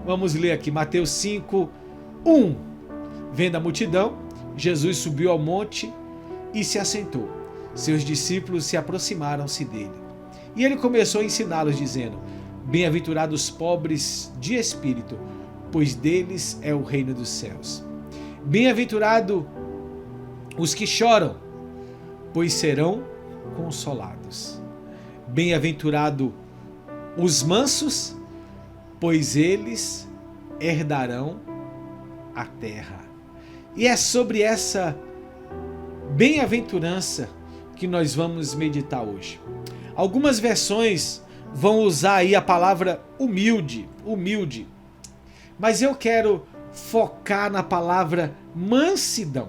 Vamos ler aqui Mateus 5, 1. Vendo a multidão, Jesus subiu ao monte e se assentou. Seus discípulos se aproximaram-se dele. E ele começou a ensiná-los, dizendo: Bem-aventurados os pobres de espírito, pois deles é o reino dos céus. Bem-aventurados os que choram, pois serão consolados. Bem-aventurados os mansos, pois eles herdarão a terra. E é sobre essa bem-aventurança que nós vamos meditar hoje. Algumas versões vão usar aí a palavra humilde, mas eu quero focar na palavra mansidão.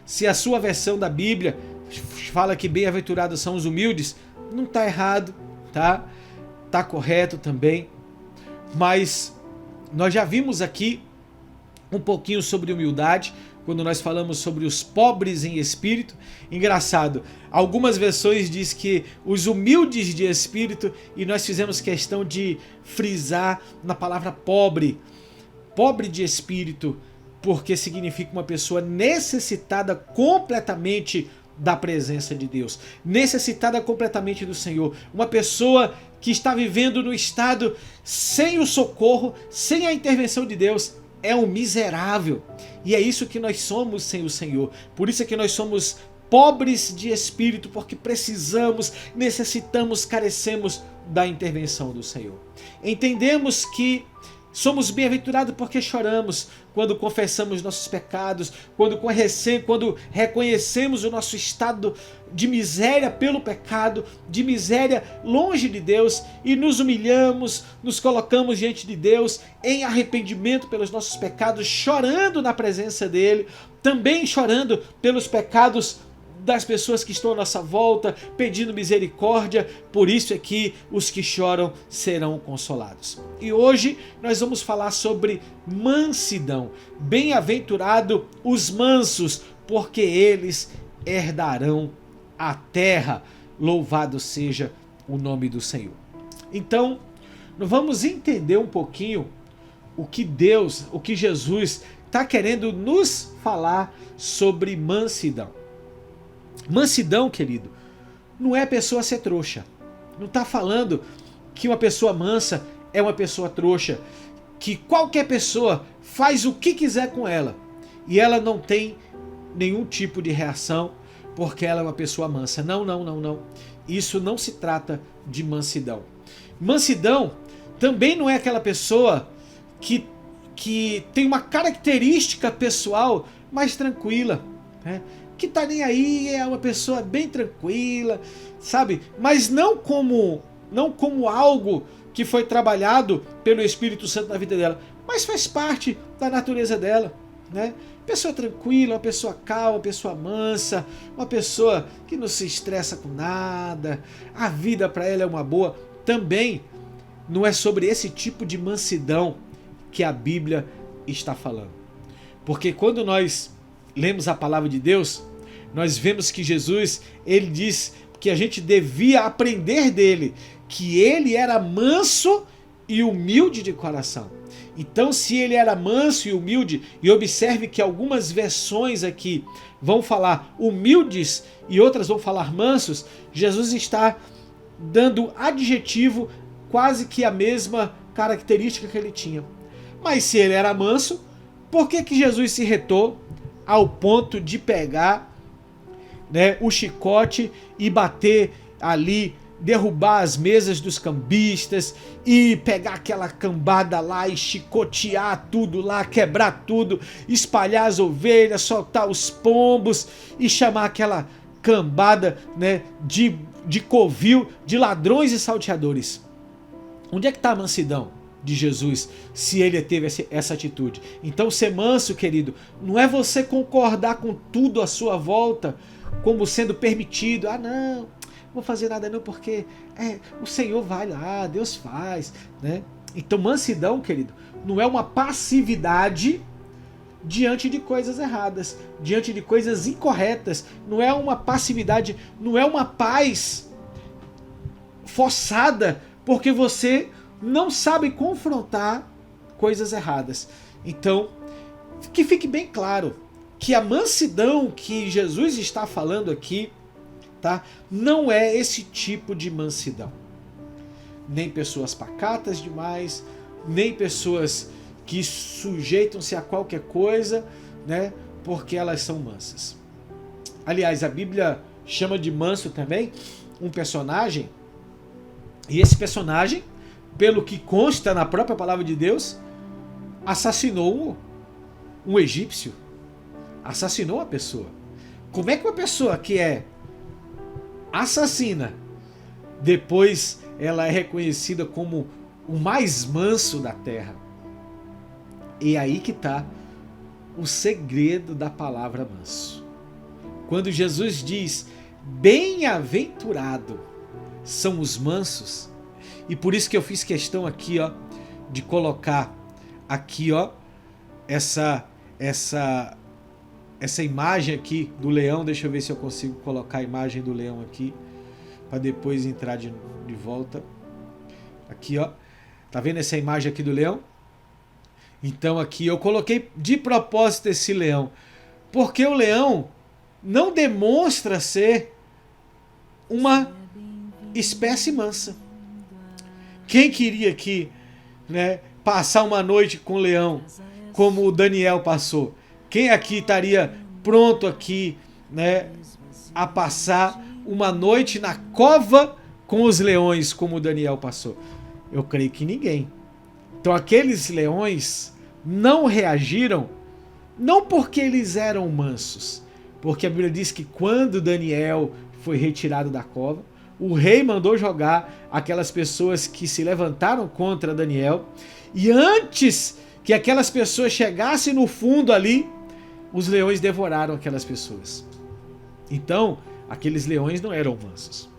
Se a sua versão da Bíblia fala que bem-aventurados são os humildes, não está errado, tá? Está correto também. Mas nós já vimos aqui um pouquinho sobre humildade, quando nós falamos sobre os pobres em espírito. Engraçado, algumas versões diz que os humildes de espírito, e nós fizemos questão de frisar na palavra pobre de espírito, porque significa uma pessoa necessitada completamente da presença de Deus, necessitada completamente do Senhor, uma pessoa que está vivendo no estado sem o socorro, sem a intervenção de Deus, é um miserável. E é isso que nós somos sem o Senhor. Por isso é que nós somos pobres de espírito, porque precisamos, necessitamos, carecemos da intervenção do Senhor. Entendemos que somos bem-aventurados porque choramos quando confessamos nossos pecados, quando reconhecemos o nosso estado de miséria pelo pecado, de miséria longe de Deus, e nos humilhamos, nos colocamos diante de Deus em arrependimento pelos nossos pecados, chorando na presença dele, também chorando pelos pecados das pessoas que estão à nossa volta, pedindo misericórdia. Por isso é que os que choram serão consolados. E hoje nós vamos falar sobre mansidão. Bem-aventurado os mansos, porque eles herdarão a terra. Louvado seja o nome do Senhor. Então, nós vamos entender um pouquinho o que Jesus está querendo nos falar sobre mansidão. Mansidão, querido, não é pessoa ser trouxa. Não está falando que uma pessoa mansa é uma pessoa trouxa, que qualquer pessoa faz o que quiser com ela e ela não tem nenhum tipo de reação porque ela é uma pessoa mansa. Não. Isso não se trata de mansidão. Mansidão também não é aquela pessoa que tem uma característica pessoal mais tranquila, né? Que tá nem aí, é uma pessoa bem tranquila, sabe? Mas não como algo que foi trabalhado pelo Espírito Santo na vida dela, mas faz parte da natureza dela, né? Pessoa tranquila, uma pessoa calma, uma pessoa mansa, uma pessoa que não se estressa com nada, a vida para ela é uma boa. Também não é sobre esse tipo de mansidão que a Bíblia está falando. Porque quando nós lemos a palavra de Deus, nós vemos que Jesus, ele diz que a gente devia aprender dele, que ele era manso e humilde de coração. Então, se ele era manso e humilde, e observe que algumas versões aqui vão falar humildes e outras vão falar mansos, Jesus está dando adjetivo quase que a mesma característica que ele tinha. Mas se ele era manso, por que Jesus se retou ao ponto de pegar, né, o chicote e bater ali, derrubar as mesas dos cambistas e pegar aquela cambada lá e chicotear tudo lá, quebrar tudo, espalhar as ovelhas, soltar os pombos e chamar aquela cambada, né, de covil, de ladrões e salteadores? Onde é que está a mansidão de Jesus, se ele teve essa atitude? Então, ser manso, querido, não é você concordar com tudo à sua volta como sendo permitido. Não vou fazer nada não, porque o Senhor vai lá, Deus faz, né? Então, mansidão, querido, não é uma passividade diante de coisas erradas, diante de coisas incorretas. Não é uma passividade, não é uma paz forçada porque você não sabe confrontar coisas erradas. Então, que fique bem claro que a mansidão que Jesus está falando aqui, tá, não é esse tipo de mansidão. Nem pessoas pacatas demais, nem pessoas que sujeitam-se a qualquer coisa, né, porque elas são mansas. Aliás, a Bíblia chama de manso também um personagem, e esse personagem, pelo que consta na própria palavra de Deus, assassinou um egípcio, assassinou uma pessoa. Como é que uma pessoa que é assassina, depois ela é reconhecida como o mais manso da terra? E aí que está o segredo da palavra manso. Quando Jesus diz, bem-aventurado são os mansos, e por isso que eu fiz questão aqui, ó, de colocar aqui, ó, essa imagem aqui do leão. Deixa eu ver se eu consigo colocar a imagem do leão aqui, para depois entrar de volta. Aqui, ó, tá vendo essa imagem aqui do leão? Então aqui eu coloquei de propósito esse leão, porque o leão não demonstra ser uma espécie mansa. Quem queria aqui, né, passar uma noite com o leão, como o Daniel passou? Quem aqui estaria pronto aqui, né, a passar uma noite na cova com os leões, como o Daniel passou? Eu creio que ninguém. Então aqueles leões não reagiram, não porque eles eram mansos, porque a Bíblia diz que quando Daniel foi retirado da cova, o rei mandou jogar aquelas pessoas que se levantaram contra Daniel, e antes que aquelas pessoas chegassem no fundo ali, os leões devoraram aquelas pessoas. Então, aqueles leões não eram mansos.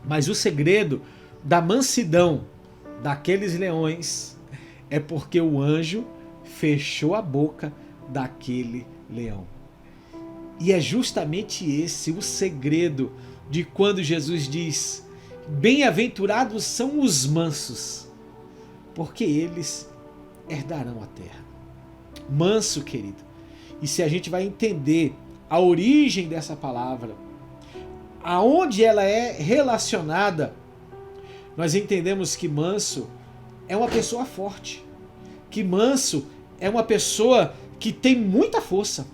Mas o segredo da mansidão daqueles leões é porque o anjo fechou a boca daquele leão. E é justamente esse o segredo de quando Jesus diz, bem-aventurados são os mansos, porque eles herdarão a terra. Manso, querido. E se a gente vai entender a origem dessa palavra, aonde ela é relacionada, nós entendemos que manso é uma pessoa forte, que manso é uma pessoa que tem muita força,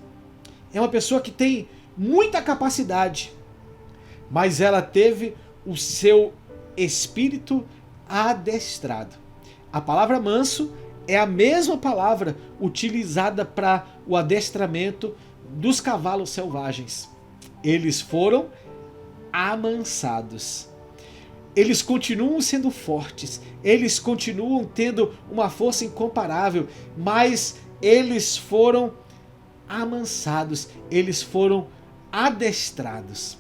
é uma pessoa que tem muita capacidade, mas ela teve o seu espírito adestrado. A palavra manso é a mesma palavra utilizada para o adestramento dos cavalos selvagens. Eles foram amansados. Eles continuam sendo fortes, eles continuam tendo uma força incomparável, mas eles foram amansados, eles foram adestrados.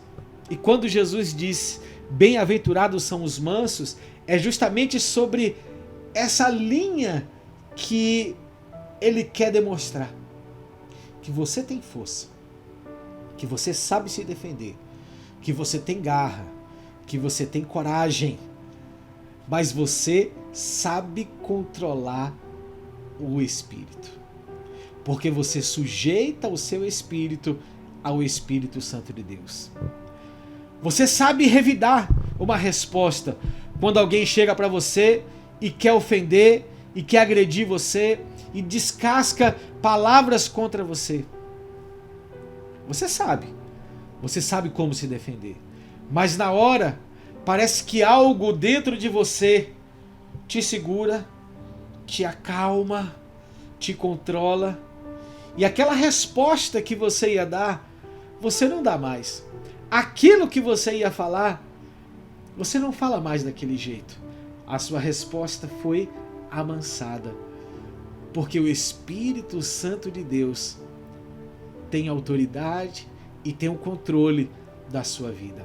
E quando Jesus diz, bem-aventurados são os mansos, é justamente sobre essa linha que ele quer demonstrar. Que você tem força, que você sabe se defender, que você tem garra, que você tem coragem, mas você sabe controlar o espírito. Porque você sujeita o seu espírito ao Espírito Santo de Deus. Você sabe revidar uma resposta quando alguém chega para você e quer ofender, e quer agredir você, e descasca palavras contra você. Você sabe como se defender. Mas na hora, parece que algo dentro de você te segura, te acalma, te controla. E aquela resposta que você ia dar, você não dá mais. Aquilo que você ia falar, você não fala mais daquele jeito. A sua resposta foi amansada. Porque o Espírito Santo de Deus tem autoridade e tem o controle da sua vida.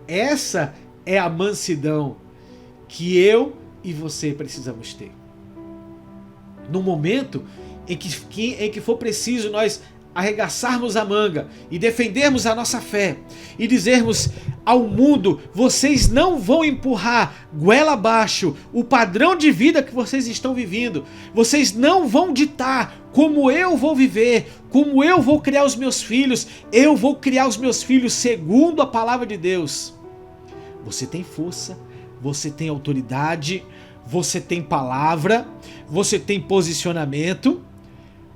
Essa é a mansidão que eu e você precisamos ter. No momento em que for preciso nós arregaçarmos a manga e defendermos a nossa fé e dizermos, ao mundo, vocês não vão empurrar goela abaixo o padrão de vida que vocês estão vivendo. Vocês não vão ditar como eu vou viver, como eu vou criar os meus filhos. Eu vou criar os meus filhos segundo a palavra de Deus. Você tem força, você tem autoridade, você tem palavra, você tem posicionamento,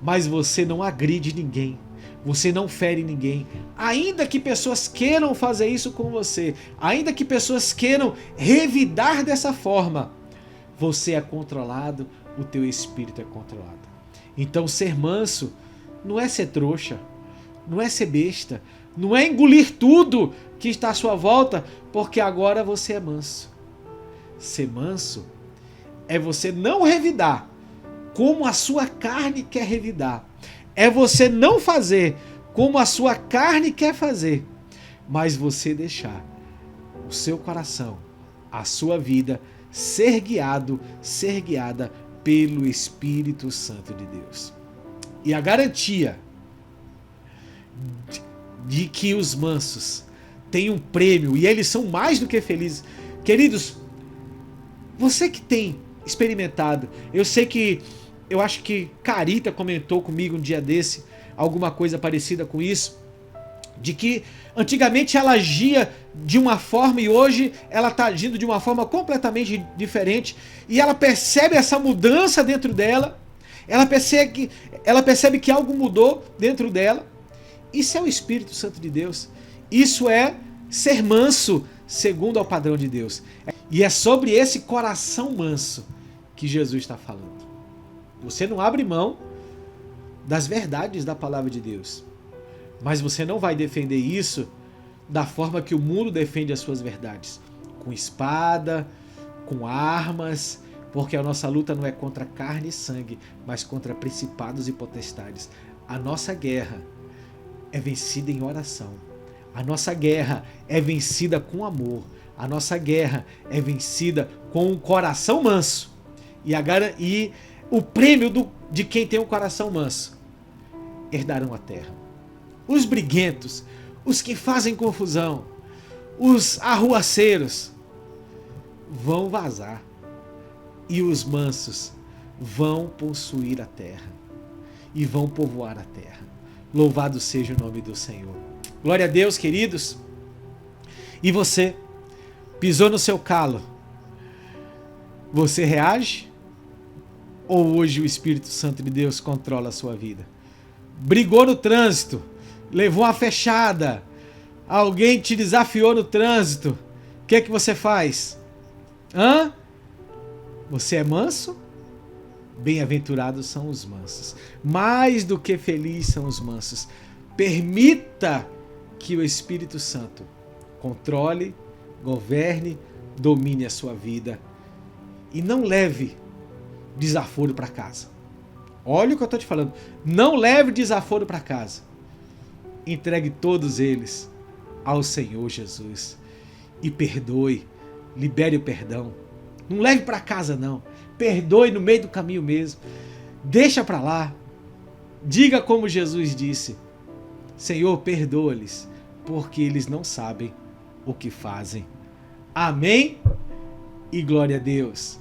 mas você não agride ninguém. Você não fere ninguém, ainda que pessoas queiram fazer isso com você, ainda que pessoas queiram revidar dessa forma, você é controlado, o teu espírito é controlado. Então ser manso não é ser trouxa, não é ser besta, não é engolir tudo que está à sua volta, porque agora você é manso. Ser manso é você não revidar como a sua carne quer revidar. É você não fazer como a sua carne quer fazer, mas você deixar o seu coração, a sua vida ser guiado, ser guiada pelo Espírito Santo de Deus. E a garantia de que os mansos têm um prêmio e eles são mais do que felizes. Queridos, você que tem experimentado, eu acho que Carita comentou comigo um dia desse, alguma coisa parecida com isso, de que antigamente ela agia de uma forma e hoje ela está agindo de uma forma completamente diferente, e ela percebe essa mudança dentro dela, ela percebe que algo mudou dentro dela. Isso é o Espírito Santo de Deus, isso é ser manso segundo ao padrão de Deus, e é sobre esse coração manso que Jesus está falando. Você não abre mão das verdades da palavra de Deus, mas você não vai defender isso da forma que o mundo defende as suas verdades, com espada, com armas, porque a nossa luta não é contra carne e sangue, mas contra principados e potestades. A nossa guerra é vencida em oração, a nossa guerra é vencida com amor, a nossa guerra é vencida com um coração manso. E o prêmio de quem tem um coração manso: herdarão a terra. Os briguentos, os que fazem confusão, os arruaceiros vão vazar, e os mansos vão possuir a terra e vão povoar a terra. Louvado seja o nome do Senhor. Glória a Deus, queridos. E você pisou no seu calo, você reage? Ou hoje o Espírito Santo de Deus controla a sua vida? Brigou no trânsito, levou uma fechada, alguém te desafiou no trânsito, o que é que você faz? Você é manso? Bem-aventurados são os mansos. Mais do que felizes são os mansos. Permita que o Espírito Santo controle, governe, domine a sua vida. E não leve desaforo para casa. Olha o que eu estou te falando. Não leve desaforo para casa. Entregue todos eles ao Senhor Jesus. E perdoe. Libere o perdão. Não leve para casa não. Perdoe no meio do caminho mesmo. Deixa para lá. Diga como Jesus disse: Senhor, perdoa-lhes, porque eles não sabem o que fazem. Amém? E glória a Deus.